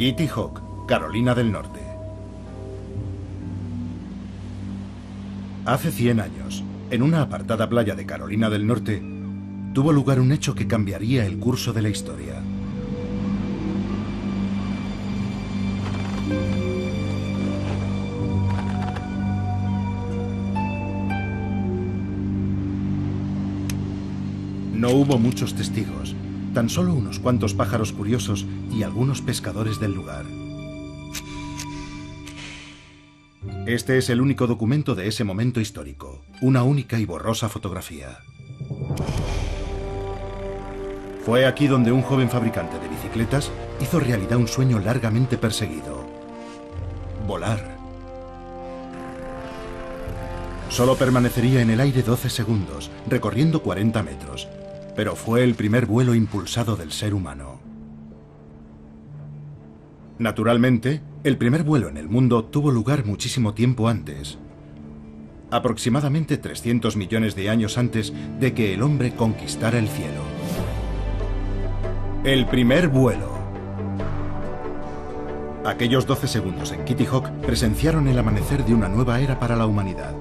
Kitty Hawk, Carolina del Norte. Hace 100 años, en una apartada playa de Carolina del Norte, tuvo lugar un hecho que cambiaría el curso de la historia. No hubo muchos testigos, tan solo unos cuantos pájaros curiosos y algunos pescadores del lugar. Este es el único documento de ese momento histórico, una única y borrosa fotografía. Fue aquí donde un joven fabricante de bicicletas hizo realidad un sueño largamente perseguido: volar. Solo permanecería en el aire 12 segundos, recorriendo 40 metros, pero fue el primer vuelo impulsado del ser humano. Naturalmente, el primer vuelo en el mundo tuvo lugar muchísimo tiempo antes, aproximadamente 300 millones de años antes de que el hombre conquistara el cielo. El primer vuelo. Aquellos 12 segundos en Kitty Hawk presenciaron el amanecer de una nueva era para la humanidad.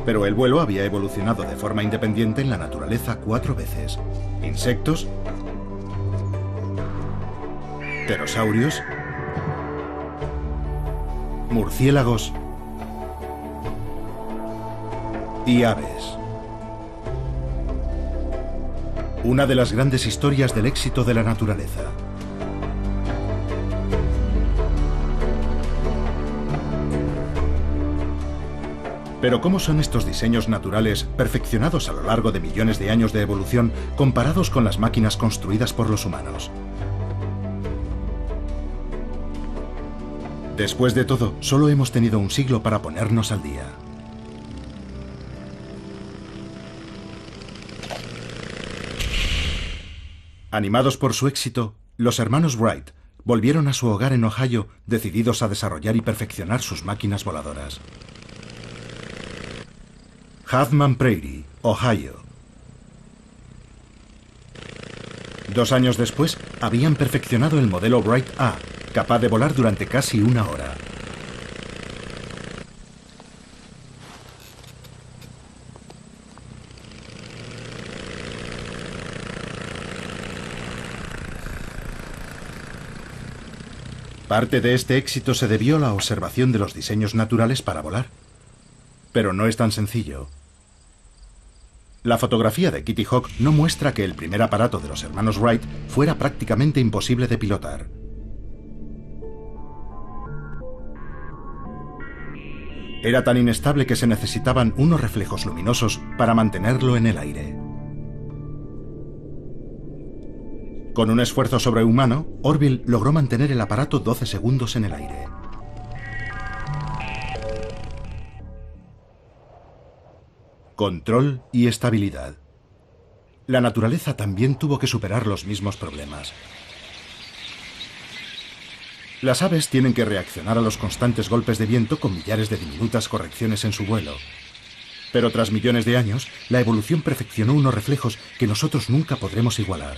Pero el vuelo había evolucionado de forma independiente en la naturaleza 4 veces. Insectos, pterosaurios, murciélagos y aves. Una de las grandes historias del éxito de la naturaleza. Pero ¿cómo son estos diseños naturales perfeccionados a lo largo de millones de años de evolución comparados con las máquinas construidas por los humanos? Después de todo, solo hemos tenido un siglo para ponernos al día. Animados por su éxito, los hermanos Wright volvieron a su hogar en Ohio, decididos a desarrollar y perfeccionar sus máquinas voladoras. Huffman Prairie, Ohio. 2 años después, habían perfeccionado el modelo Wright A, capaz de volar durante casi 1 hora. Parte de este éxito se debió a la observación de los diseños naturales para volar. Pero no es tan sencillo. La fotografía de Kitty Hawk no muestra que el primer aparato de los hermanos Wright fuera prácticamente imposible de pilotar. Era tan inestable que se necesitaban unos reflejos luminosos para mantenerlo en el aire. Con un esfuerzo sobrehumano, Orville logró mantener el aparato 12 segundos en el aire. Control y estabilidad. La naturaleza también tuvo que superar los mismos problemas. Las aves tienen que reaccionar a los constantes golpes de viento con millares de diminutas correcciones en su vuelo. Pero tras millones de años, la evolución perfeccionó unos reflejos que nosotros nunca podremos igualar.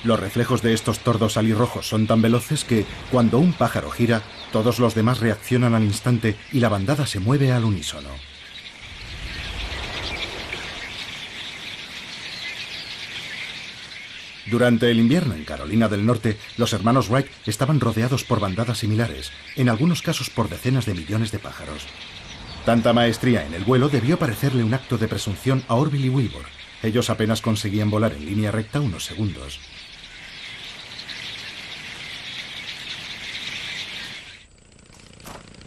Los reflejos de estos tordos alirrojos son tan veloces que, cuando un pájaro gira, todos los demás reaccionan al instante y la bandada se mueve al unísono. Durante el invierno en Carolina del Norte, los hermanos Wright estaban rodeados por bandadas similares, en algunos casos por decenas de millones de pájaros. Tanta maestría en el vuelo debió parecerle un acto de presunción a Orville y Wilbur. Ellos apenas conseguían volar en línea recta unos segundos.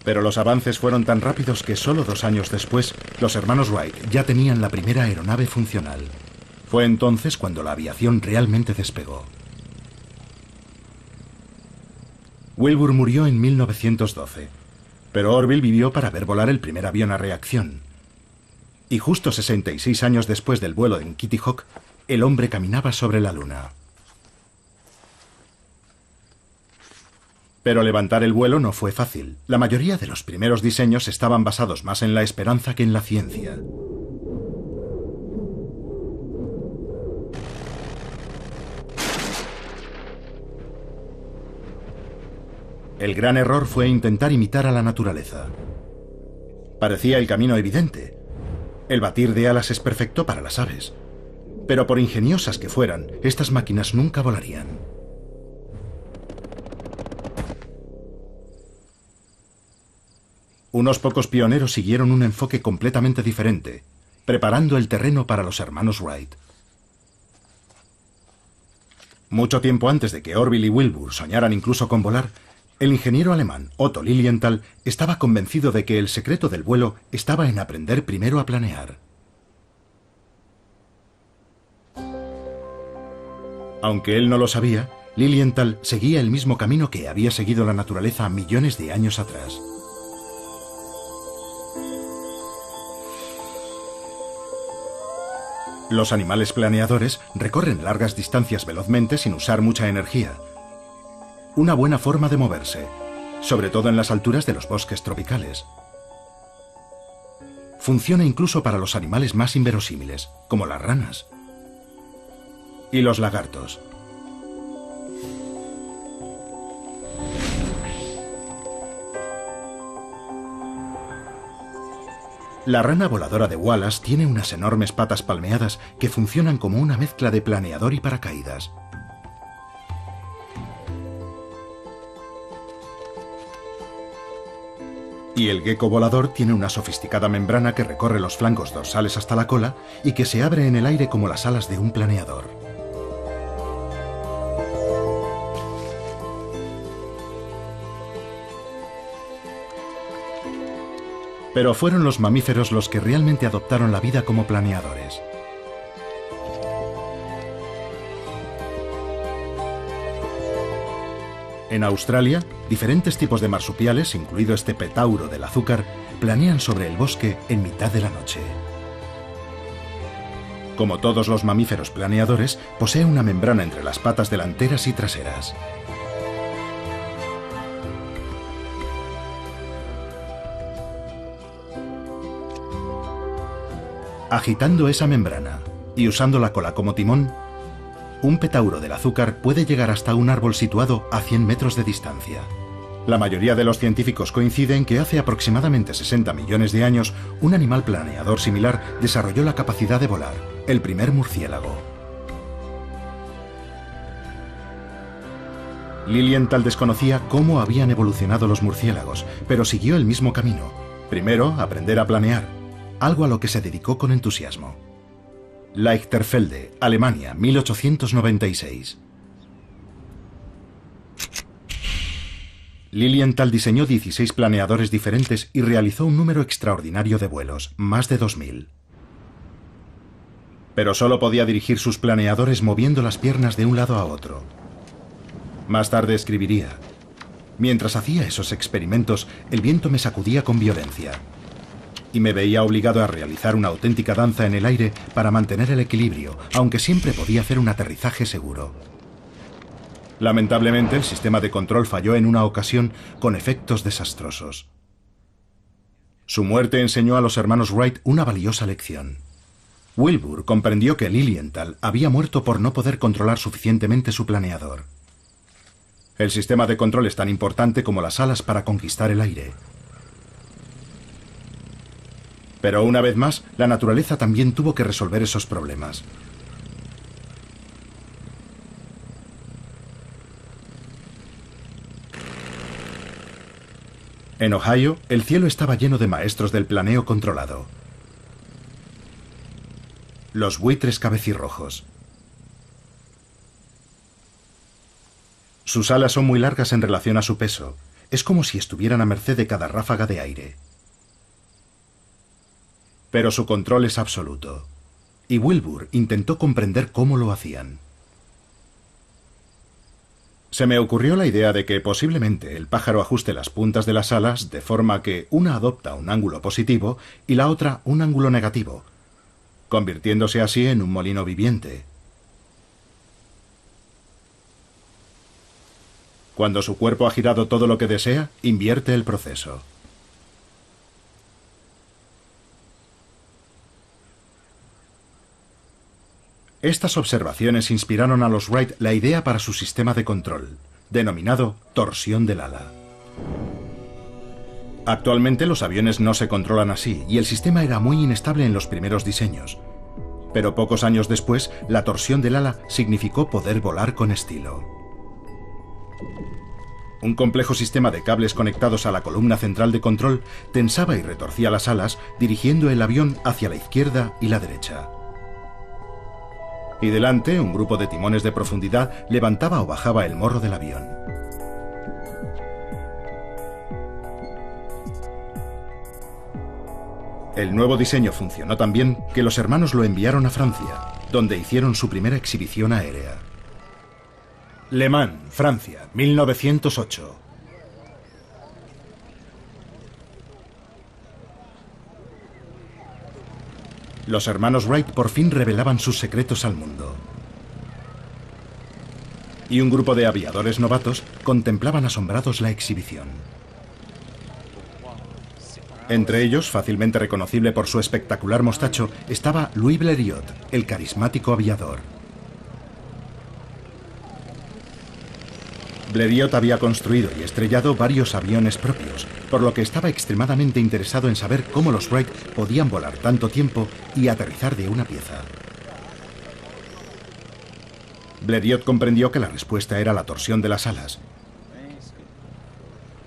Pero los avances fueron tan rápidos que solo 2 años después, los hermanos Wright ya tenían la primera aeronave funcional. Fue entonces cuando la aviación realmente despegó. Wilbur murió en 1912, pero Orville vivió para ver volar el primer avión a reacción. Y justo 66 años después del vuelo en Kitty Hawk, el hombre caminaba sobre la luna. Pero levantar el vuelo no fue fácil. La mayoría de los primeros diseños estaban basados más en la esperanza que en la ciencia. El gran error fue intentar imitar a la naturaleza. Parecía el camino evidente. El batir de alas es perfecto para las aves. Pero por ingeniosas que fueran, estas máquinas nunca volarían. Unos pocos pioneros siguieron un enfoque completamente diferente, preparando el terreno para los hermanos Wright. Mucho tiempo antes de que Orville y Wilbur soñaran incluso con volar, el ingeniero alemán Otto Lilienthal estaba convencido de que el secreto del vuelo estaba en aprender primero a planear. Aunque él no lo sabía, Lilienthal seguía el mismo camino que había seguido la naturaleza millones de años atrás. Los animales planeadores recorren largas distancias velozmente sin usar mucha energía. Una buena forma de moverse, sobre todo en las alturas de los bosques tropicales. Funciona incluso para los animales más inverosímiles, como las ranas y los lagartos. La rana voladora de Wallace tiene unas enormes patas palmeadas que funcionan como una mezcla de planeador y paracaídas. Y el gecko volador tiene una sofisticada membrana que recorre los flancos dorsales hasta la cola y que se abre en el aire como las alas de un planeador. Pero fueron los mamíferos los que realmente adoptaron la vida como planeadores. En Australia, diferentes tipos de marsupiales, incluido este petauro del azúcar, planean sobre el bosque en mitad de la noche. Como todos los mamíferos planeadores, posee una membrana entre las patas delanteras y traseras. Agitando esa membrana y usando la cola como timón, un petauro del azúcar puede llegar hasta un árbol situado a 100 metros de distancia. La mayoría de los científicos coinciden que hace aproximadamente 60 millones de años, un animal planeador similar desarrolló la capacidad de volar, el primer murciélago. Lilienthal desconocía cómo habían evolucionado los murciélagos, pero siguió el mismo camino. Primero, aprender a planear, algo a lo que se dedicó con entusiasmo. Lichterfelde, Alemania, 1896. Lilienthal diseñó 16 planeadores diferentes y realizó un número extraordinario de vuelos, más de 2000. Pero solo podía dirigir sus planeadores moviendo las piernas de un lado a otro. Más tarde escribiría: mientras hacía esos experimentos, el viento me sacudía con violencia y me veía obligado a realizar una auténtica danza en el aire para mantener el equilibrio, aunque siempre podía hacer un aterrizaje seguro. Lamentablemente, el sistema de control falló en una ocasión con efectos desastrosos. Su muerte enseñó a los hermanos Wright una valiosa lección. Wilbur comprendió que Lilienthal había muerto por no poder controlar suficientemente su planeador. El sistema de control es tan importante como las alas para conquistar el aire. Pero una vez más, la naturaleza también tuvo que resolver esos problemas. En Ohio, el cielo estaba lleno de maestros del planeo controlado. Los buitres cabecirrojos. Sus alas son muy largas en relación a su peso. Es como si estuvieran a merced de cada ráfaga de aire. Pero su control es absoluto. Y Wilbur intentó comprender cómo lo hacían. Se me ocurrió la idea de que posiblemente el pájaro ajuste las puntas de las alas de forma que una adopta un ángulo positivo y la otra un ángulo negativo, convirtiéndose así en un molino viviente. Cuando su cuerpo ha girado todo lo que desea, invierte el proceso. Estas observaciones inspiraron a los Wright la idea para su sistema de control, denominado torsión del ala. Actualmente los aviones no se controlan así y el sistema era muy inestable en los primeros diseños. Pero pocos años después, la torsión del ala significó poder volar con estilo. Un complejo sistema de cables conectados a la columna central de control tensaba y retorcía las alas, dirigiendo el avión hacia la izquierda y la derecha. Y delante, un grupo de timones de profundidad levantaba o bajaba el morro del avión. El nuevo diseño funcionó tan bien que los hermanos lo enviaron a Francia, donde hicieron su primera exhibición aérea. Le Mans, Francia, 1908. Los hermanos Wright por fin revelaban sus secretos al mundo. Y un grupo de aviadores novatos contemplaban asombrados la exhibición. Entre ellos, fácilmente reconocible por su espectacular mostacho, estaba Louis Blériot, el carismático aviador. Blériot había construido y estrellado varios aviones propios, por lo que estaba extremadamente interesado en saber cómo los Wright podían volar tanto tiempo y aterrizar de una pieza. Blériot comprendió que la respuesta era la torsión de las alas.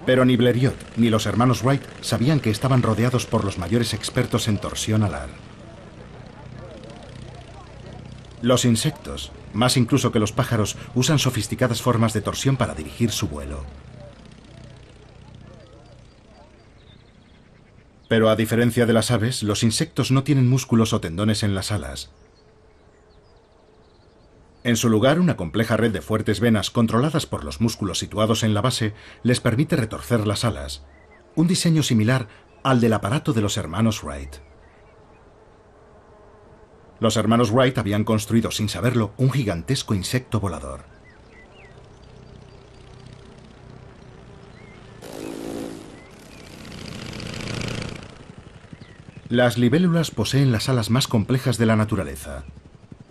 Pero ni Blériot ni los hermanos Wright sabían que estaban rodeados por los mayores expertos en torsión alar. Los insectos, más incluso que los pájaros, usan sofisticadas formas de torsión para dirigir su vuelo. Pero a diferencia de las aves, los insectos no tienen músculos o tendones en las alas. En su lugar, una compleja red de fuertes venas controladas por los músculos situados en la base les permite retorcer las alas, un diseño similar al del aparato de los hermanos Wright. Los hermanos Wright habían construido, sin saberlo, un gigantesco insecto volador. Las libélulas poseen las alas más complejas de la naturaleza.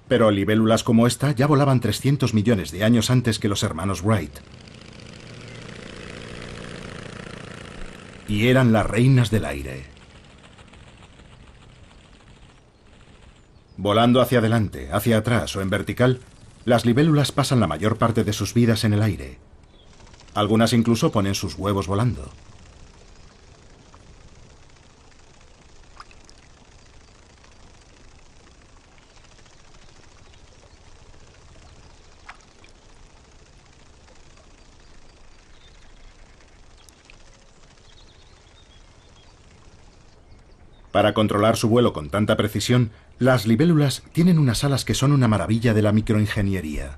Pero libélulas como esta ya volaban 300 millones de años antes que los hermanos Wright. Y eran las reinas del aire. Volando hacia adelante, hacia atrás o en vertical, las libélulas pasan la mayor parte de sus vidas en el aire. Algunas incluso ponen sus huevos volando. Para controlar su vuelo con tanta precisión, las libélulas tienen unas alas que son una maravilla de la microingeniería.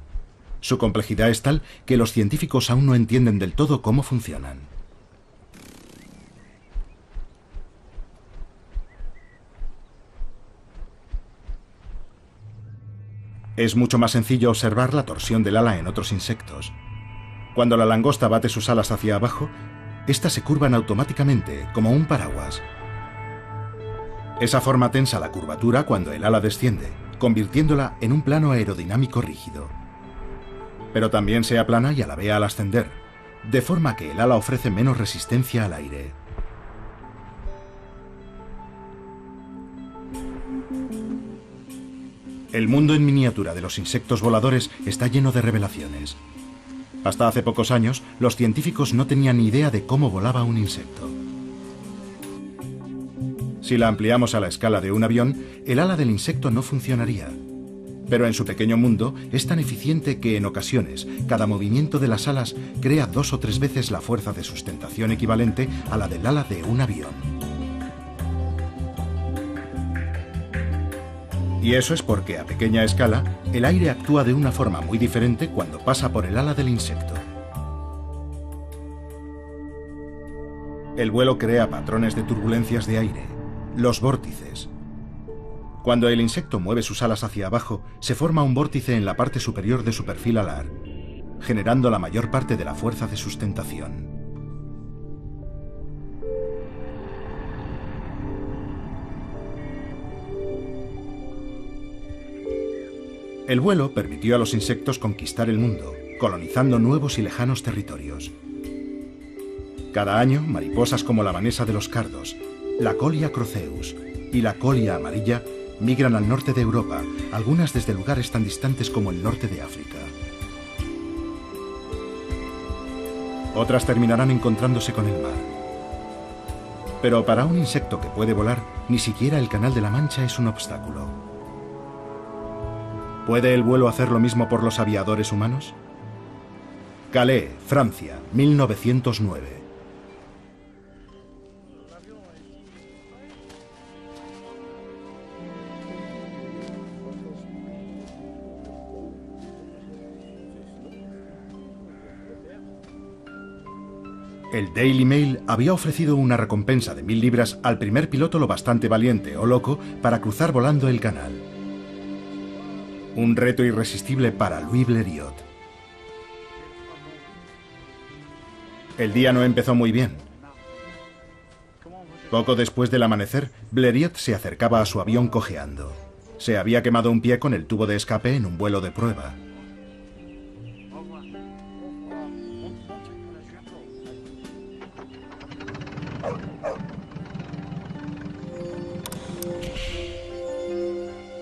Su complejidad es tal que los científicos aún no entienden del todo cómo funcionan. Es mucho más sencillo observar la torsión del ala en otros insectos. Cuando la langosta bate sus alas hacia abajo, éstas se curvan automáticamente, como un paraguas. Esa forma tensa la curvatura cuando el ala desciende, convirtiéndola en un plano aerodinámico rígido. Pero también se aplana y alabea al ascender, de forma que el ala ofrece menos resistencia al aire. El mundo en miniatura de los insectos voladores está lleno de revelaciones. Hasta hace pocos años, los científicos no tenían ni idea de cómo volaba un insecto. Si la ampliamos a la escala de un avión, el ala del insecto no funcionaría. Pero en su pequeño mundo es tan eficiente que en ocasiones cada movimiento de las alas crea 2 o 3 veces la fuerza de sustentación equivalente a la del ala de un avión. Y eso es porque a pequeña escala el aire actúa de una forma muy diferente cuando pasa por el ala del insecto. El vuelo crea patrones de turbulencias de aire, los vórtices. Cuando el insecto mueve sus alas hacia abajo, se forma un vórtice en la parte superior de su perfil alar, generando la mayor parte de la fuerza de sustentación. El vuelo permitió a los insectos conquistar el mundo, colonizando nuevos y lejanos territorios. Cada año, mariposas como la vanesa de los cardos, la Colia croceus y la colia amarilla migran al norte de Europa, algunas desde lugares tan distantes como el norte de África. Otras terminarán encontrándose con el mar. Pero para un insecto que puede volar, ni siquiera el Canal de la Mancha es un obstáculo. ¿Puede el vuelo hacer lo mismo por los aviadores humanos? Calais, Francia, 1909. El Daily Mail había ofrecido una recompensa de 1000 libras al primer piloto lo bastante valiente o loco para cruzar volando el canal. Un reto irresistible para Louis Blériot. El día no empezó muy bien. Poco después del amanecer, Blériot se acercaba a su avión cojeando. Se había quemado un pie con el tubo de escape en un vuelo de prueba.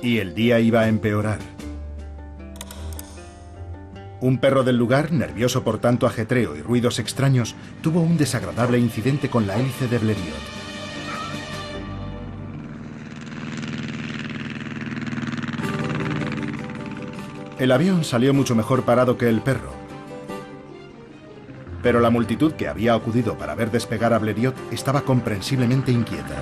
Y el día iba a empeorar. Un perro del lugar, nervioso por tanto ajetreo y ruidos extraños, tuvo un desagradable incidente con la hélice de Blériot. El avión salió mucho mejor parado que el perro. Pero la multitud que había acudido para ver despegar a Blériot estaba comprensiblemente inquieta.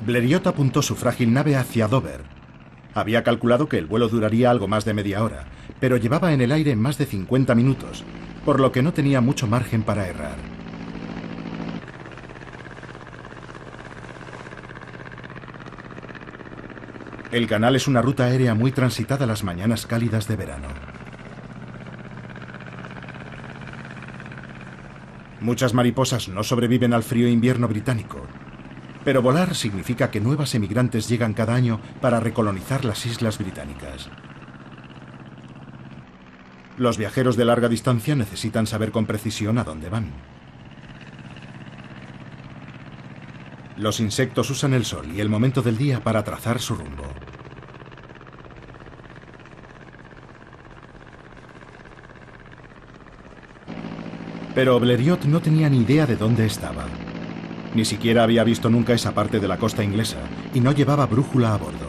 Blériot apuntó su frágil nave hacia Dover. Había calculado que el vuelo duraría algo más de media hora, pero llevaba en el aire más de 50 minutos, por lo que no tenía mucho margen para errar. El canal es una ruta aérea muy transitada las mañanas cálidas de verano. Muchas mariposas no sobreviven al frío invierno británico. Pero volar significa que nuevas emigrantes llegan cada año para recolonizar las islas británicas. Los viajeros de larga distancia necesitan saber con precisión a dónde van. Los insectos usan el sol y el momento del día para trazar su rumbo. Pero Blériot no tenía ni idea de dónde estaba. Ni siquiera había visto nunca esa parte de la costa inglesa y no llevaba brújula a bordo.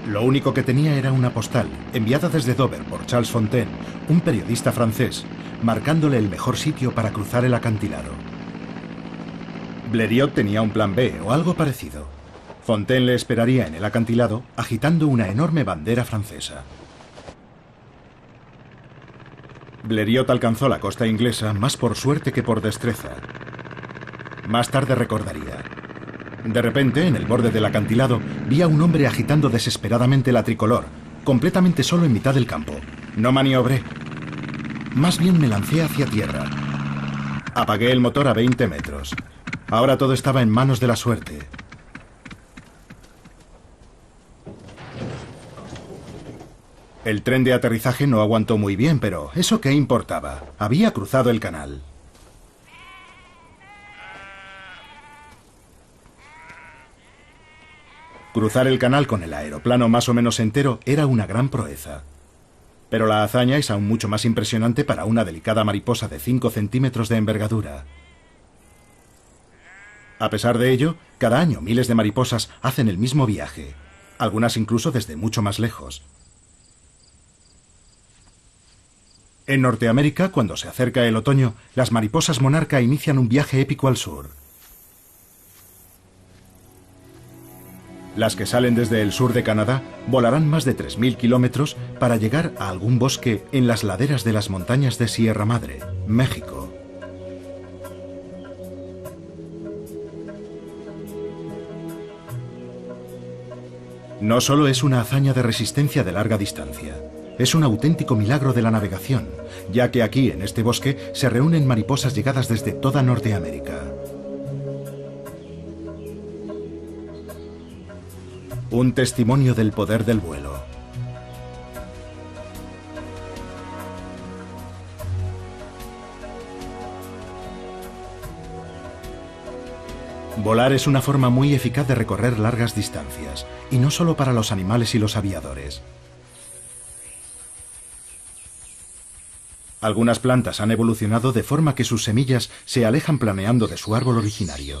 Lo único que tenía era una postal, enviada desde Dover por Charles Fontaine, un periodista francés, marcándole el mejor sitio para cruzar el acantilado. Blériot tenía un plan B o algo parecido. Fontaine le esperaría en el acantilado, agitando una enorme bandera francesa. Blériot alcanzó la costa inglesa más por suerte que por destreza. Más tarde recordaría. De repente, en el borde del acantilado, vi a un hombre agitando desesperadamente la tricolor, completamente solo en mitad del campo. No maniobré. Más bien me lancé hacia tierra. Apagué el motor a 20 metros. Ahora todo estaba en manos de la suerte. El tren de aterrizaje no aguantó muy bien, pero ¿eso qué importaba? Había cruzado el canal. Cruzar el canal con el aeroplano más o menos entero era una gran proeza. Pero la hazaña es aún mucho más impresionante para una delicada mariposa de 5 centímetros de envergadura. A pesar de ello, cada año miles de mariposas hacen el mismo viaje, algunas incluso desde mucho más lejos. En Norteamérica, cuando se acerca el otoño, las mariposas monarca inician un viaje épico al sur. Las que salen desde el sur de Canadá volarán más de 3000 kilómetros para llegar a algún bosque en las laderas de las montañas de Sierra Madre, México. No solo es una hazaña de resistencia de larga distancia. es un auténtico milagro de la navegación, ya que aquí, en este bosque, se reúnen mariposas llegadas desde toda Norteamérica. Un testimonio del poder del vuelo. Volar es una forma muy eficaz de recorrer largas distancias, y no solo para los animales y los aviadores. Algunas plantas han evolucionado de forma que sus semillas se alejan planeando de su árbol originario.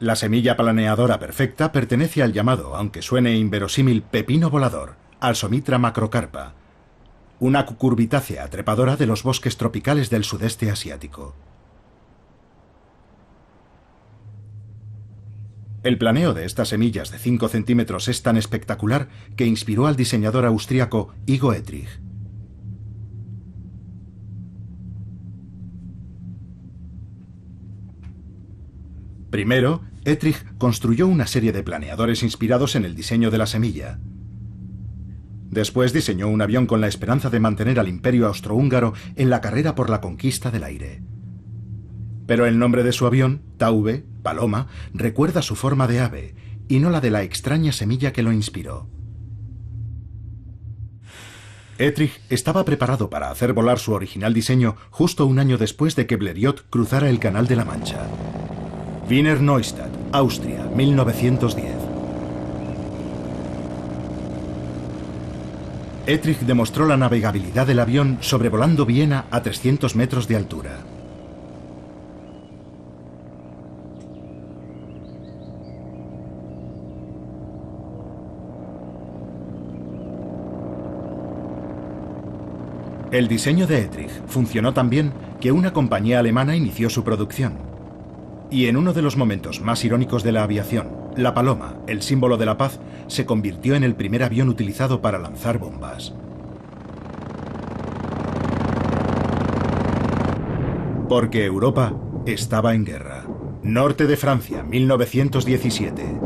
La semilla planeadora perfecta pertenece al llamado, aunque suene inverosímil, pepino volador, Alsomitra macrocarpa, una cucurbitácea trepadora de los bosques tropicales del sudeste asiático. El planeo de estas semillas de 5 centímetros es tan espectacular que inspiró al diseñador austríaco Igo Etrich. Primero, Etrich construyó una serie de planeadores inspirados en el diseño de la semilla. Después diseñó un avión con la esperanza de mantener al imperio austrohúngaro en la carrera por la conquista del aire. Pero el nombre de su avión, Taube, paloma, recuerda su forma de ave, y no la de la extraña semilla que lo inspiró. Etrich estaba preparado para hacer volar su original diseño justo un año después de que Blériot cruzara el Canal de la Mancha. Wiener Neustadt, Austria, 1910. Etrich demostró la navegabilidad del avión sobrevolando Viena a 300 metros de altura. El diseño de Etrich funcionó tan bien que una compañía alemana inició su producción. Y en uno de los momentos más irónicos de la aviación, la paloma, el símbolo de la paz, se convirtió en el primer avión utilizado para lanzar bombas. Porque Europa estaba en guerra. Norte de Francia, 1917.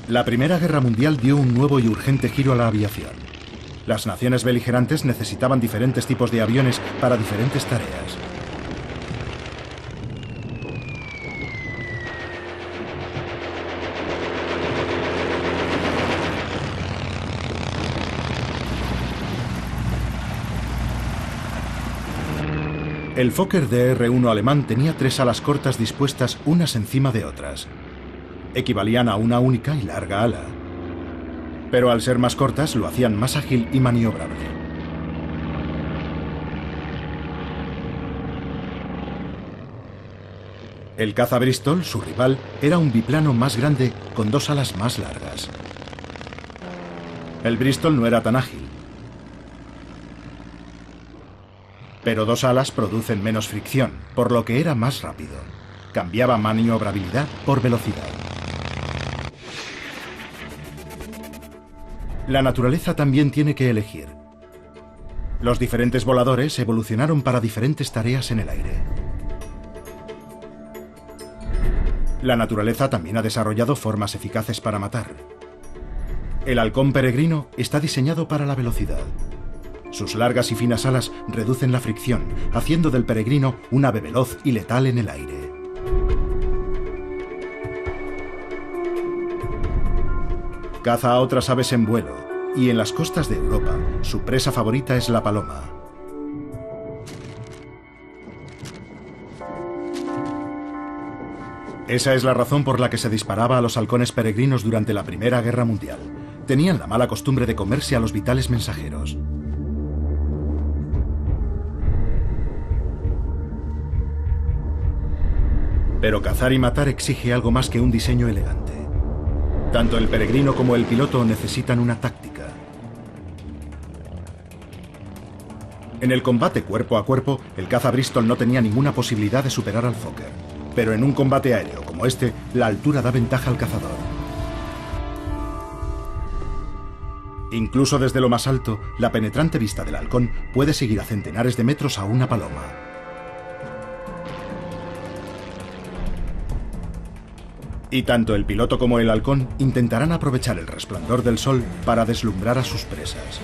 La Primera Guerra Mundial dio un nuevo y urgente giro a la aviación. Las naciones beligerantes necesitaban diferentes tipos de aviones para diferentes tareas. El Fokker DR-1 alemán tenía 3 alas cortas dispuestas unas encima de otras. Equivalían a una única y larga ala. Pero al ser más cortas lo hacían más ágil y maniobrable. El caza Bristol, su rival, era un biplano más grande con 2 alas más largas. El Bristol no era tan ágil, pero 2 alas producen menos fricción, por lo que era más rápido. Cambiaba maniobrabilidad por velocidad. La naturaleza también tiene que elegir. Los diferentes voladores evolucionaron para diferentes tareas en el aire. La naturaleza también ha desarrollado formas eficaces para matar. El halcón peregrino está diseñado para la velocidad. Sus largas y finas alas reducen la fricción, haciendo del peregrino un ave veloz y letal en el aire. Caza a otras aves en vuelo, y en las costas de Europa, su presa favorita es la paloma. Esa es la razón por la que se disparaba a los halcones peregrinos durante la Primera Guerra Mundial. Tenían la mala costumbre de comerse a los vitales mensajeros. Pero cazar y matar exige algo más que un diseño elegante. Tanto el peregrino como el piloto necesitan una táctica. En el combate cuerpo a cuerpo, el caza Bristol no tenía ninguna posibilidad de superar al Fokker. Pero en un combate aéreo, como este, la altura da ventaja al cazador. Incluso desde lo más alto, la penetrante vista del halcón puede seguir a centenares de metros a una paloma. Y tanto el piloto como el halcón intentarán aprovechar el resplandor del sol para deslumbrar a sus presas.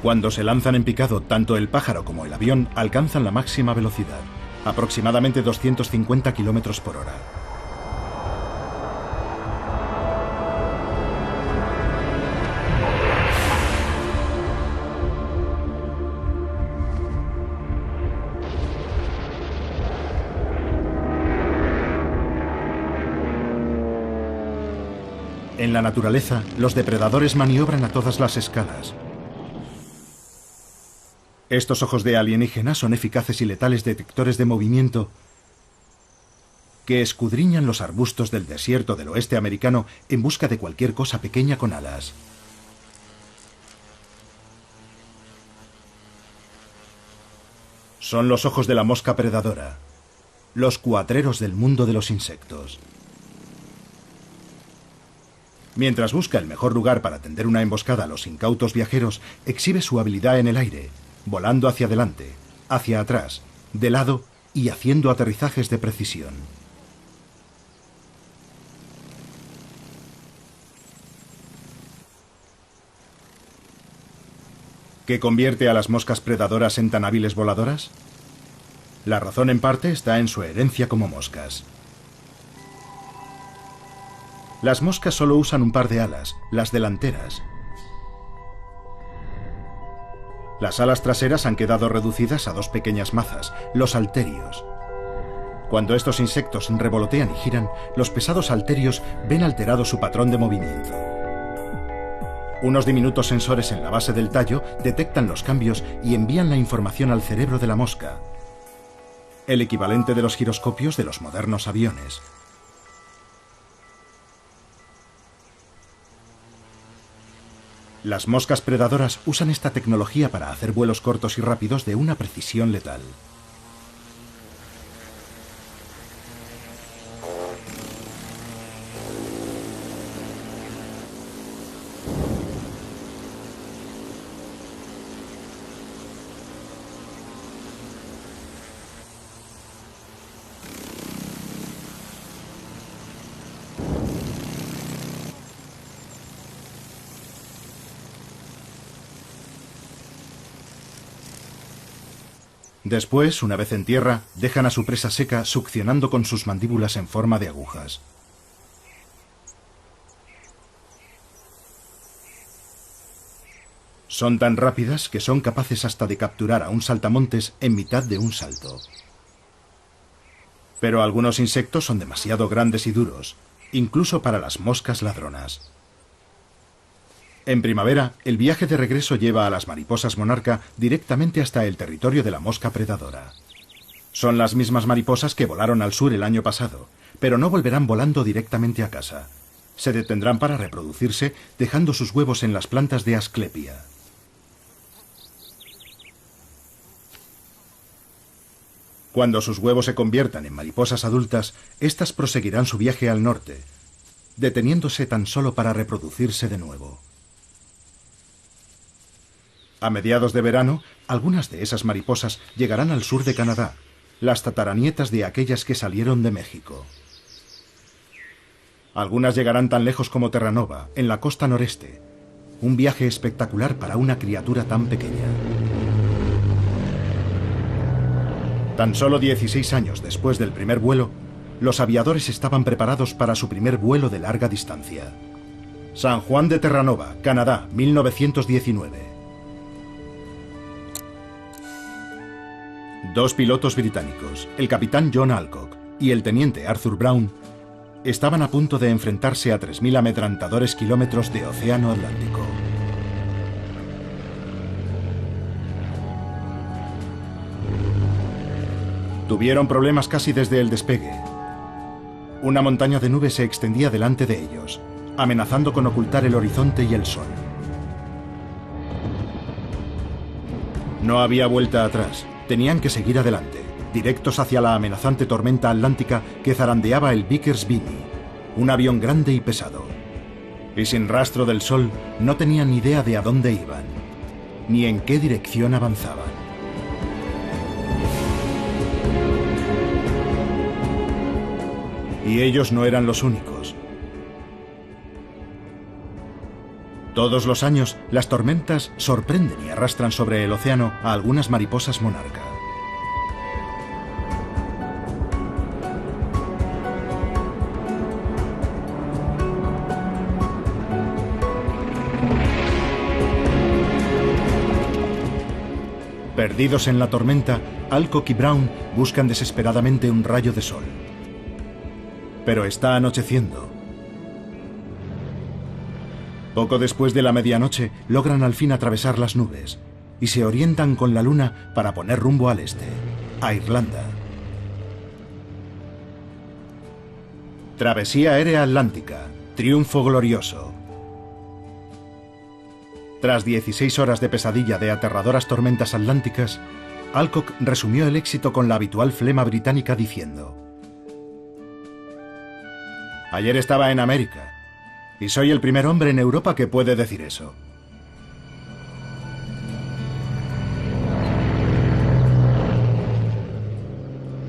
Cuando se lanzan en picado, tanto el pájaro como el avión alcanzan la máxima velocidad, aproximadamente 250 km por hora. En la naturaleza, los depredadores maniobran a todas las escalas. Estos ojos de alienígena son eficaces y letales detectores de movimiento que escudriñan los arbustos del desierto del oeste americano en busca de cualquier cosa pequeña con alas. Son los ojos de la mosca predadora, los cuatreros del mundo de los insectos. Mientras busca el mejor lugar para tender una emboscada a los incautos viajeros, exhibe su habilidad en el aire, volando hacia adelante, hacia atrás, de lado y haciendo aterrizajes de precisión. ¿Qué convierte a las moscas predadoras en tan hábiles voladoras? La razón en parte está en su herencia como moscas. Las moscas solo usan un par de alas, las delanteras. Las alas traseras han quedado reducidas a dos pequeñas mazas, los halterios. Cuando estos insectos revolotean y giran, los pesados halterios ven alterado su patrón de movimiento. Unos diminutos sensores en la base del tallo detectan los cambios y envían la información al cerebro de la mosca, el equivalente de los giroscopios de los modernos aviones. Las moscas predadoras usan esta tecnología para hacer vuelos cortos y rápidos de una precisión letal. Después, una vez en tierra, dejan a su presa seca succionando con sus mandíbulas en forma de agujas. Son tan rápidas que son capaces hasta de capturar a un saltamontes en mitad de un salto. Pero algunos insectos son demasiado grandes y duros, incluso para las moscas ladronas. En primavera, el viaje de regreso lleva a las mariposas monarca directamente hasta el territorio de la mosca predadora. Son las mismas mariposas que volaron al sur el año pasado, pero no volverán volando directamente a casa. Se detendrán para reproducirse, dejando sus huevos en las plantas de Asclepia. Cuando sus huevos se conviertan en mariposas adultas, éstas proseguirán su viaje al norte, deteniéndose tan solo para reproducirse de nuevo. A mediados de verano, algunas de esas mariposas llegarán al sur de Canadá, las tataranietas de aquellas que salieron de México. Algunas llegarán tan lejos como Terranova, en la costa noreste. Un viaje espectacular para una criatura tan pequeña. Tan solo 16 años después del primer vuelo, los aviadores estaban preparados para su primer vuelo de larga distancia. San Juan de Terranova, Canadá, 1919. Dos pilotos británicos, el capitán John Alcock y el teniente Arthur Brown, estaban a punto de enfrentarse a 3.000 amedrentadores kilómetros de océano Atlántico. Tuvieron problemas casi desde el despegue. Una montaña de nubes se extendía delante de ellos, amenazando con ocultar el horizonte y el sol. No había vuelta atrás. Tenían que seguir adelante, directos hacia la amenazante tormenta atlántica que zarandeaba el Vickers Vimy, un avión grande y pesado. Y sin rastro del sol, no tenían ni idea de a dónde iban, ni en qué dirección avanzaban. Y ellos no eran los únicos. Todos los años, las tormentas sorprenden y arrastran sobre el océano a algunas mariposas monarca. Perdidos en la tormenta, Alcock y Brown buscan desesperadamente un rayo de sol. Pero está anocheciendo. Poco después de la medianoche, logran al fin atravesar las nubes y se orientan con la luna para poner rumbo al este, a Irlanda. Travesía aérea atlántica, triunfo glorioso. Tras 16 horas de pesadilla de aterradoras tormentas atlánticas, Alcock resumió el éxito con la habitual flema británica diciendo: «Ayer estaba en América, y soy el primer hombre en Europa que puede decir eso».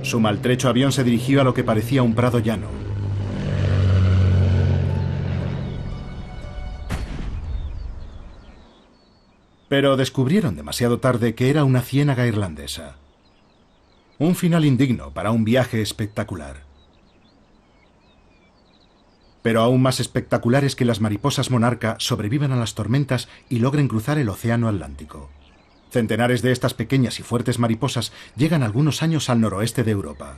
Su maltrecho avión se dirigió a lo que parecía un prado llano. Pero descubrieron demasiado tarde que era una ciénaga irlandesa. Un final indigno para un viaje espectacular. Pero aún más espectacular es que las mariposas monarca sobrevivan a las tormentas y logren cruzar el océano Atlántico. Centenares de estas pequeñas y fuertes mariposas llegan algunos años al noroeste de Europa.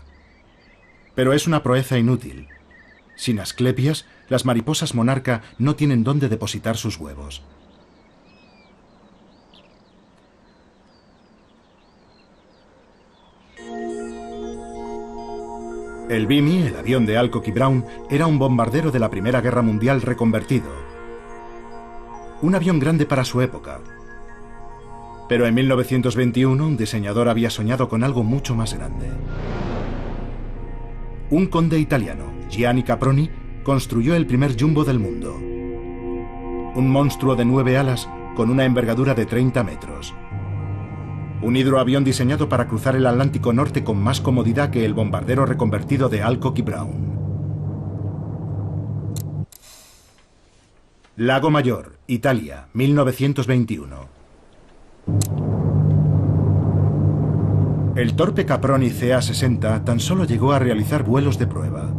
Pero es una proeza inútil. Sin asclepias, las mariposas monarca no tienen dónde depositar sus huevos. El Vimy, el avión de Alcock y Brown, era un bombardero de la Primera Guerra Mundial reconvertido. Un avión grande para su época. Pero en 1921 un diseñador había soñado con algo mucho más grande. Un conde italiano, Gianni Caproni, construyó el primer jumbo del mundo. Un monstruo de 9 alas con una envergadura de 30 metros. Un hidroavión diseñado para cruzar el Atlántico Norte con más comodidad que el bombardero reconvertido de Alcock y Brown. Lago Mayor, Italia, 1921. El torpe Caproni CA-60 tan solo llegó a realizar vuelos de prueba.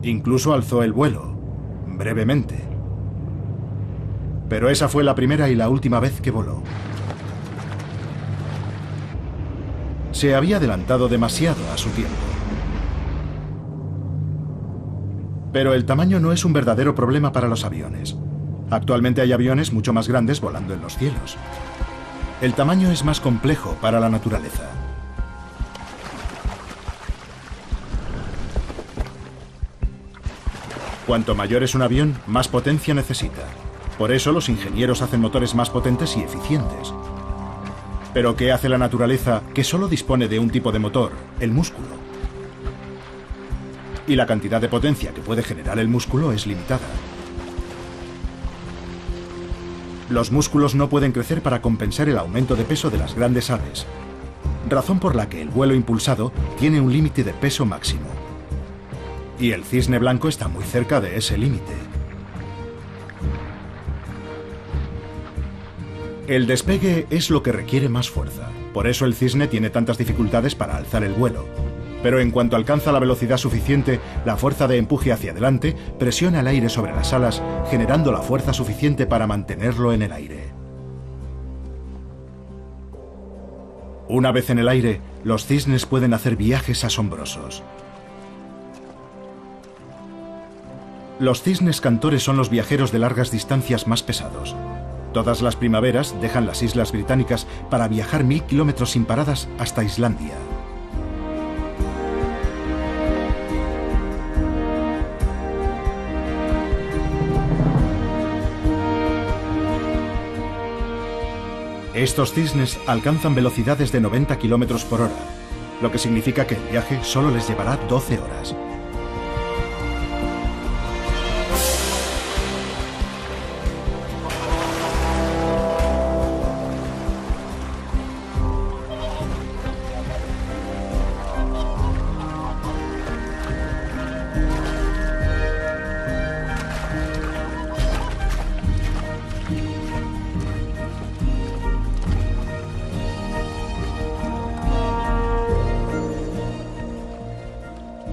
Incluso alzó el vuelo, brevemente. Pero esa fue la primera y la última vez que voló. Se había adelantado demasiado a su tiempo. Pero el tamaño no es un verdadero problema para los aviones. Actualmente hay aviones mucho más grandes volando en los cielos. El tamaño es más complejo para la naturaleza. Cuanto mayor es un avión, más potencia necesita. Por eso los ingenieros hacen motores más potentes y eficientes. Pero ¿qué hace la naturaleza que solo dispone de un tipo de motor, el músculo? Y la cantidad de potencia que puede generar el músculo es limitada. Los músculos no pueden crecer para compensar el aumento de peso de las grandes aves, razón por la que el vuelo impulsado tiene un límite de peso máximo. Y el cisne blanco está muy cerca de ese límite. El despegue es lo que requiere más fuerza. Por eso el cisne tiene tantas dificultades para alzar el vuelo. Pero en cuanto alcanza la velocidad suficiente, la fuerza de empuje hacia adelante presiona el aire sobre las alas, generando la fuerza suficiente para mantenerlo en el aire. Una vez en el aire, los cisnes pueden hacer viajes asombrosos. Los cisnes cantores son los viajeros de largas distancias más pesados. Todas las primaveras dejan las islas británicas para viajar 1000 kilómetros sin paradas hasta Islandia. Estos cisnes alcanzan velocidades de 90 kilómetros por hora, lo que significa que el viaje solo les llevará 12 horas.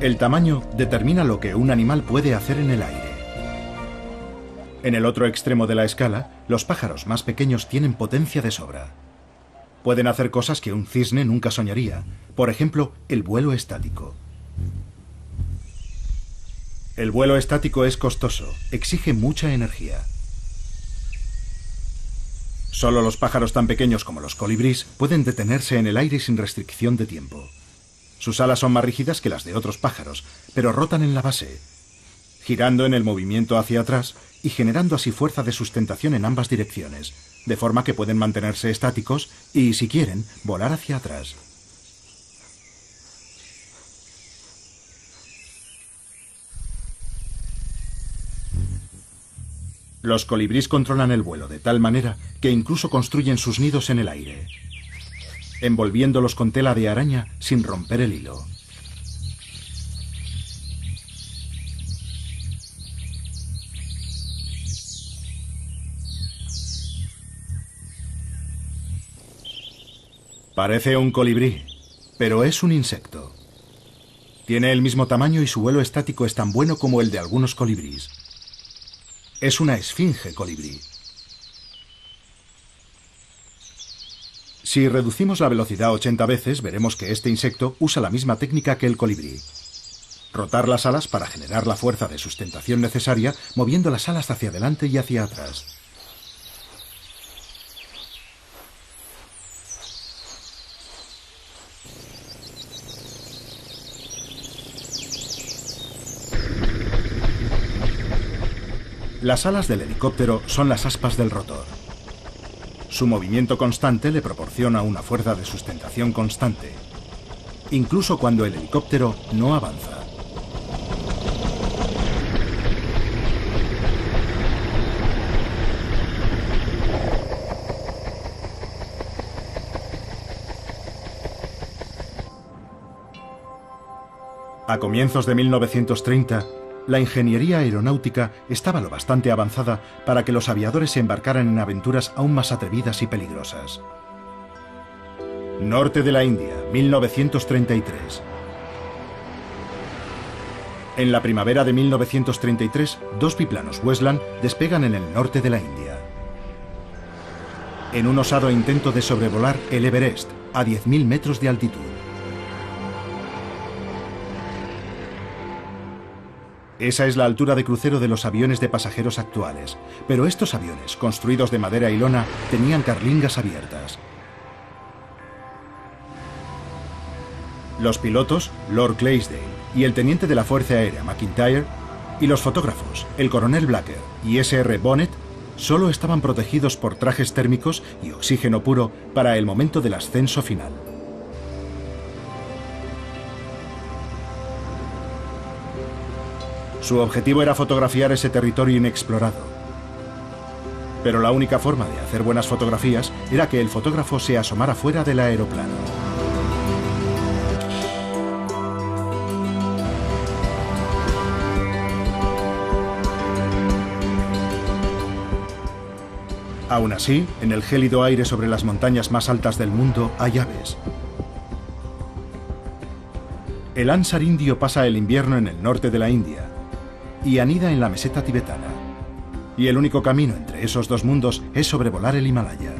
El tamaño determina lo que un animal puede hacer en el aire. En el otro extremo de la escala, los pájaros más pequeños tienen potencia de sobra. Pueden hacer cosas que un cisne nunca soñaría, por ejemplo, el vuelo estático. El vuelo estático es costoso, exige mucha energía. Solo los pájaros tan pequeños como los colibríes pueden detenerse en el aire sin restricción de tiempo. Sus alas son más rígidas que las de otros pájaros, pero rotan en la base, girando en el movimiento hacia atrás y generando así fuerza de sustentación en ambas direcciones, de forma que pueden mantenerse estáticos y, si quieren, volar hacia atrás. Los colibríes controlan el vuelo de tal manera que incluso construyen sus nidos en el aire, envolviéndolos con tela de araña sin romper el hilo. Parece un colibrí, pero es un insecto. Tiene el mismo tamaño y su vuelo estático es tan bueno como el de algunos colibríes. Es una esfinge colibrí. Si reducimos la velocidad 80 veces, veremos que este insecto usa la misma técnica que el colibrí. Rotar las alas para generar la fuerza de sustentación necesaria, moviendo las alas hacia adelante y hacia atrás. Las alas del helicóptero son las aspas del rotor. Su movimiento constante le proporciona una fuerza de sustentación constante, incluso cuando el helicóptero no avanza. A comienzos de 1930, la ingeniería aeronáutica estaba lo bastante avanzada para que los aviadores se embarcaran en aventuras aún más atrevidas y peligrosas. Norte de la India, 1933. En la primavera de 1933, dos biplanos Westland despegan en el norte de la India. En un osado intento de sobrevolar el Everest, a 10.000 metros de altitud. Esa es la altura de crucero de los aviones de pasajeros actuales, pero estos aviones, construidos de madera y lona, tenían carlingas abiertas. Los pilotos, Lord Clydesdale y el teniente de la Fuerza Aérea McIntyre, y los fotógrafos, el coronel Blacker y S.R. Bonnet, solo estaban protegidos por trajes térmicos y oxígeno puro para el momento del ascenso final. Su objetivo era fotografiar ese territorio inexplorado. Pero la única forma de hacer buenas fotografías era que el fotógrafo se asomara fuera del aeroplano. Aún así, en el gélido aire sobre las montañas más altas del mundo hay aves. El ánsar indio pasa el invierno en el norte de la India y anida en la meseta tibetana. Y el único camino entre esos dos mundos es sobrevolar el Himalaya.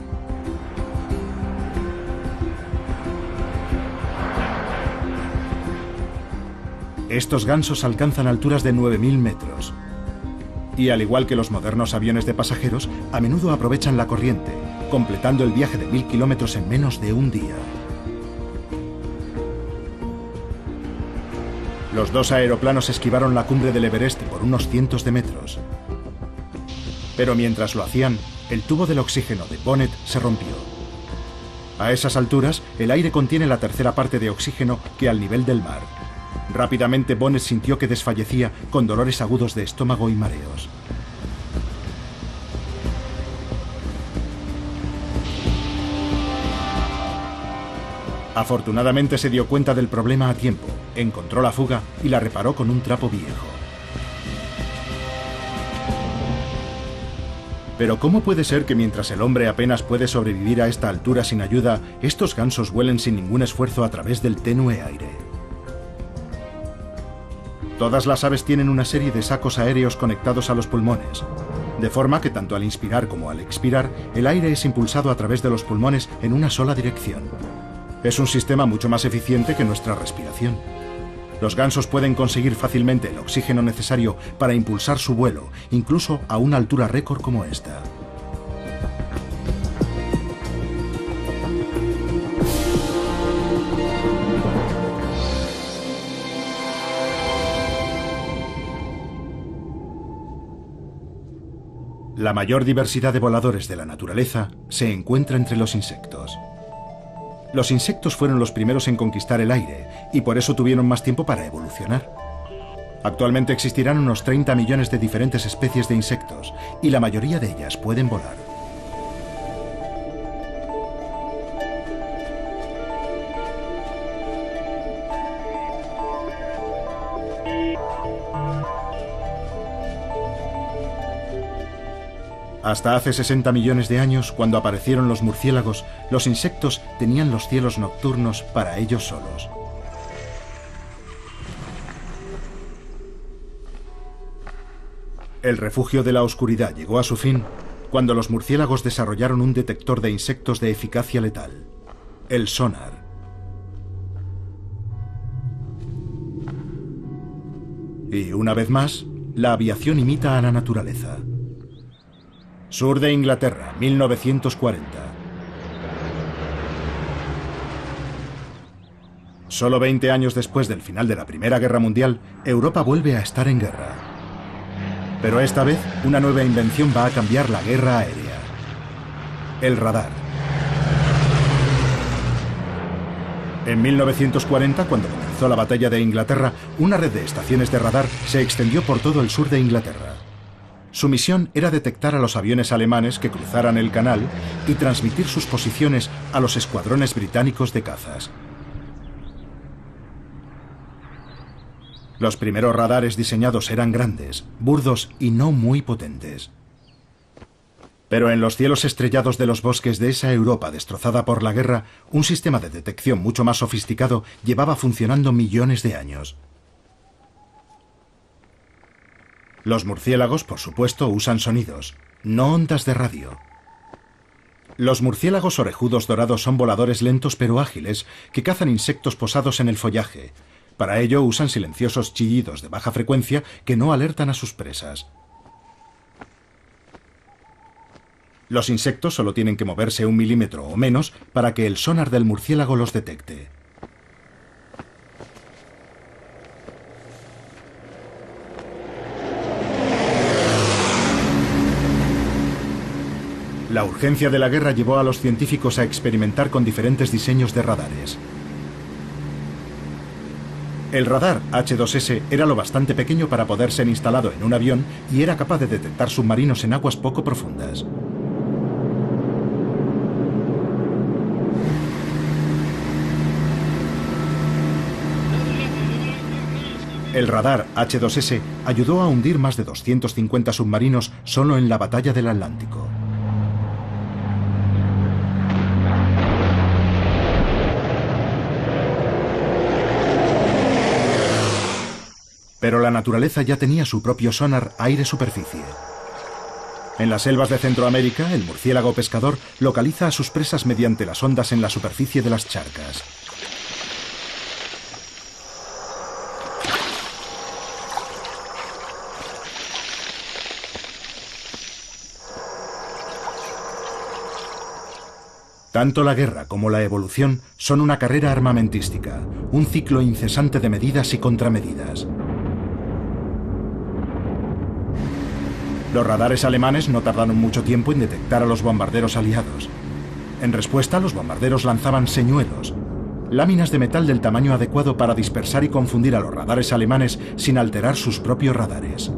Estos gansos alcanzan alturas de 9.000 metros. Y al igual que los modernos aviones de pasajeros, a menudo aprovechan la corriente, completando el viaje de 1000 kilómetros en menos de un día. Los dos aeroplanos esquivaron la cumbre del Everest por unos cientos de metros. Pero mientras lo hacían, el tubo del oxígeno de Bonnet se rompió. A esas alturas, el aire contiene la tercera parte de oxígeno que al nivel del mar. Rápidamente Bonnet sintió que desfallecía con dolores agudos de estómago y mareos. Afortunadamente se dio cuenta del problema a tiempo, encontró la fuga y la reparó con un trapo viejo. Pero ¿cómo puede ser que mientras el hombre apenas puede sobrevivir a esta altura sin ayuda, estos gansos vuelen sin ningún esfuerzo a través del tenue aire? Todas las aves tienen una serie de sacos aéreos conectados a los pulmones, de forma que tanto al inspirar como al expirar, el aire es impulsado a través de los pulmones en una sola dirección. Es un sistema mucho más eficiente que nuestra respiración. Los gansos pueden conseguir fácilmente el oxígeno necesario para impulsar su vuelo, incluso a una altura récord como esta. La mayor diversidad de voladores de la naturaleza se encuentra entre los insectos. Los insectos fueron los primeros en conquistar el aire y por eso tuvieron más tiempo para evolucionar. Actualmente existirán unos 30 millones de diferentes especies de insectos y la mayoría de ellas pueden volar. Hasta hace 60 millones de años, cuando aparecieron los murciélagos, los insectos tenían los cielos nocturnos para ellos solos. El refugio de la oscuridad llegó a su fin cuando los murciélagos desarrollaron un detector de insectos de eficacia letal, el sonar. Y una vez más, la aviación imita a la naturaleza. Sur de Inglaterra, 1940. Solo 20 años después del final de la Primera Guerra Mundial, Europa vuelve a estar en guerra. Pero esta vez, una nueva invención va a cambiar la guerra aérea: el radar. En 1940, cuando comenzó la batalla de Inglaterra, una red de estaciones de radar se extendió por todo el sur de Inglaterra. Su misión era detectar a los aviones alemanes que cruzaran el canal y transmitir sus posiciones a los escuadrones británicos de cazas. Los primeros radares diseñados eran grandes, burdos y no muy potentes. Pero en los cielos estrellados de los bosques de esa Europa destrozada por la guerra, un sistema de detección mucho más sofisticado llevaba funcionando millones de años. Los murciélagos, por supuesto, usan sonidos, no ondas de radio. Los murciélagos orejudos dorados son voladores lentos pero ágiles que cazan insectos posados en el follaje. Para ello usan silenciosos chillidos de baja frecuencia que no alertan a sus presas. Los insectos solo tienen que moverse 1 milímetro o menos para que el sonar del murciélago los detecte. La urgencia de la guerra llevó a los científicos a experimentar con diferentes diseños de radares. El radar H2S era lo bastante pequeño para poder ser instalado en un avión y era capaz de detectar submarinos en aguas poco profundas. El radar H2S ayudó a hundir más de 250 submarinos solo en la batalla del Atlántico. Pero la naturaleza ya tenía su propio sonar aire-superficie. En las selvas de Centroamérica, el murciélago pescador localiza a sus presas mediante las ondas en la superficie de las charcas. Tanto la guerra como la evolución son una carrera armamentística, un ciclo incesante de medidas y contramedidas. Los radares alemanes no tardaron mucho tiempo en detectar a los bombarderos aliados. En respuesta, los bombarderos lanzaban señuelos, láminas de metal del tamaño adecuado para dispersar y confundir a los radares alemanes sin alterar sus propios radares.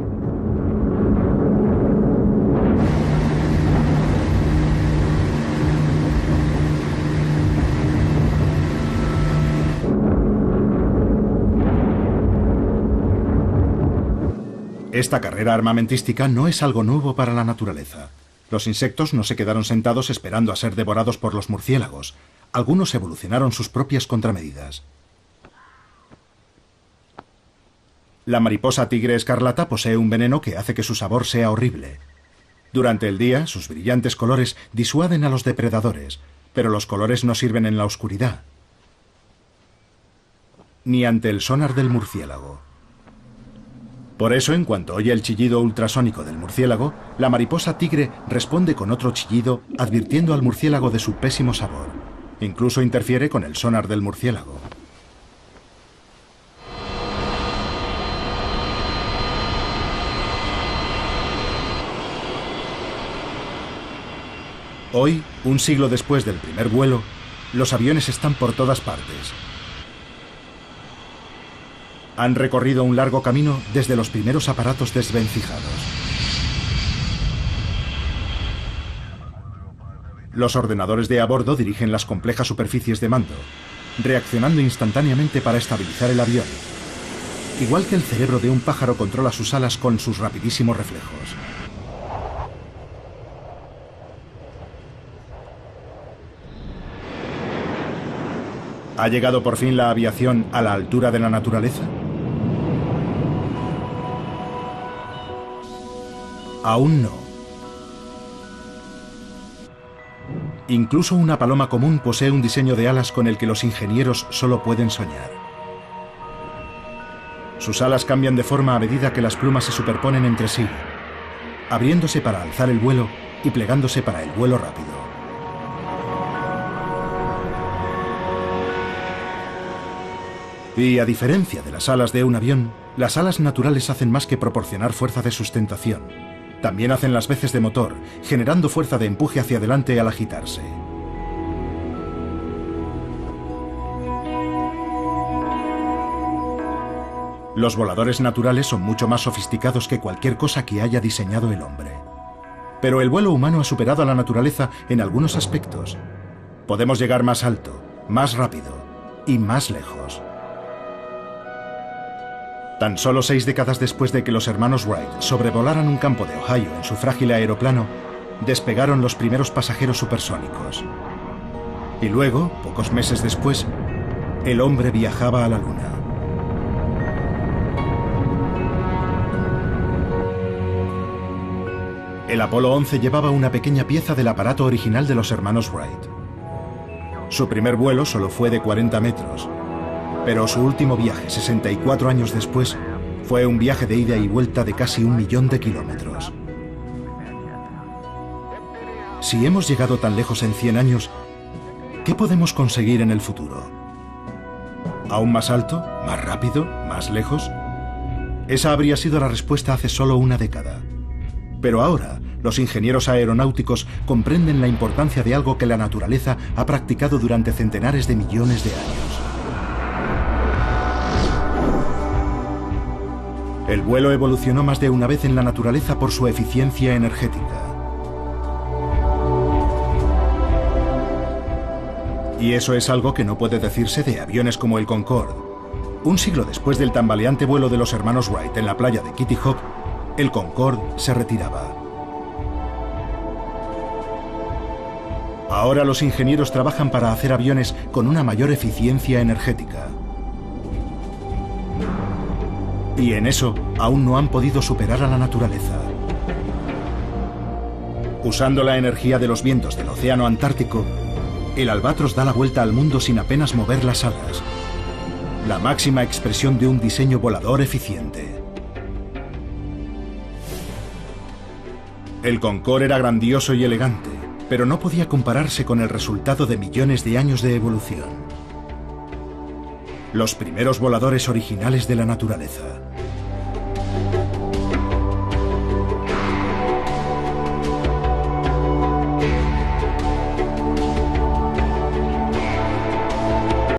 Esta carrera armamentística no es algo nuevo para la naturaleza. Los insectos no se quedaron sentados esperando a ser devorados por los murciélagos. Algunos evolucionaron sus propias contramedidas. La mariposa tigre escarlata posee un veneno que hace que su sabor sea horrible. Durante el día, sus brillantes colores disuaden a los depredadores, pero los colores no sirven en la oscuridad, ni ante el sonar del murciélago. Por eso, en cuanto oye el chillido ultrasónico del murciélago, la mariposa tigre responde con otro chillido, advirtiendo al murciélago de su pésimo sabor. Incluso interfiere con el sonar del murciélago. Hoy, un siglo después del primer vuelo, los aviones están por todas partes. Han recorrido un largo camino desde los primeros aparatos desvencijados. Los ordenadores de a bordo dirigen las complejas superficies de mando, reaccionando instantáneamente para estabilizar el avión. Igual que el cerebro de un pájaro controla sus alas con sus rapidísimos reflejos. ¿Ha llegado por fin la aviación a la altura de la naturaleza? Aún no. Incluso una paloma común posee un diseño de alas con el que los ingenieros solo pueden soñar. Sus alas cambian de forma a medida que las plumas se superponen entre sí, abriéndose para alzar el vuelo y plegándose para el vuelo rápido. Y a diferencia de las alas de un avión, las alas naturales hacen más que proporcionar fuerza de sustentación. También hacen las veces de motor, generando fuerza de empuje hacia adelante al agitarse. Los voladores naturales son mucho más sofisticados que cualquier cosa que haya diseñado el hombre. Pero el vuelo humano ha superado a la naturaleza en algunos aspectos. Podemos llegar más alto, más rápido y más lejos. Tan solo 6 décadas después de que los hermanos Wright sobrevolaran un campo de Ohio en su frágil aeroplano, despegaron los primeros pasajeros supersónicos. Y luego, pocos meses después, el hombre viajaba a la Luna. El Apolo 11 llevaba una pequeña pieza del aparato original de los hermanos Wright. Su primer vuelo solo fue de 40 metros. Pero su último viaje, 64 años después, fue un viaje de ida y vuelta de casi 1 millón de kilómetros. Si hemos llegado tan lejos en 100 años, ¿qué podemos conseguir en el futuro? ¿Aún más alto? ¿Más rápido? ¿Más lejos? Esa habría sido la respuesta hace solo una década. Pero ahora, los ingenieros aeronáuticos comprenden la importancia de algo que la naturaleza ha practicado durante centenares de millones de años. El vuelo evolucionó más de una vez en la naturaleza por su eficiencia energética. Y eso es algo que no puede decirse de aviones como el Concorde. Un siglo después del tambaleante vuelo de los hermanos Wright en la playa de Kitty Hawk, el Concorde se retiraba. Ahora los ingenieros trabajan para hacer aviones con una mayor eficiencia energética. Y en eso aún no han podido superar a la naturaleza. Usando la energía de los vientos del océano Antártico, el albatros da la vuelta al mundo sin apenas mover las alas. La máxima expresión de un diseño volador eficiente. El Concorde era grandioso y elegante, pero no podía compararse con el resultado de millones de años de evolución. Los primeros voladores originales de la naturaleza.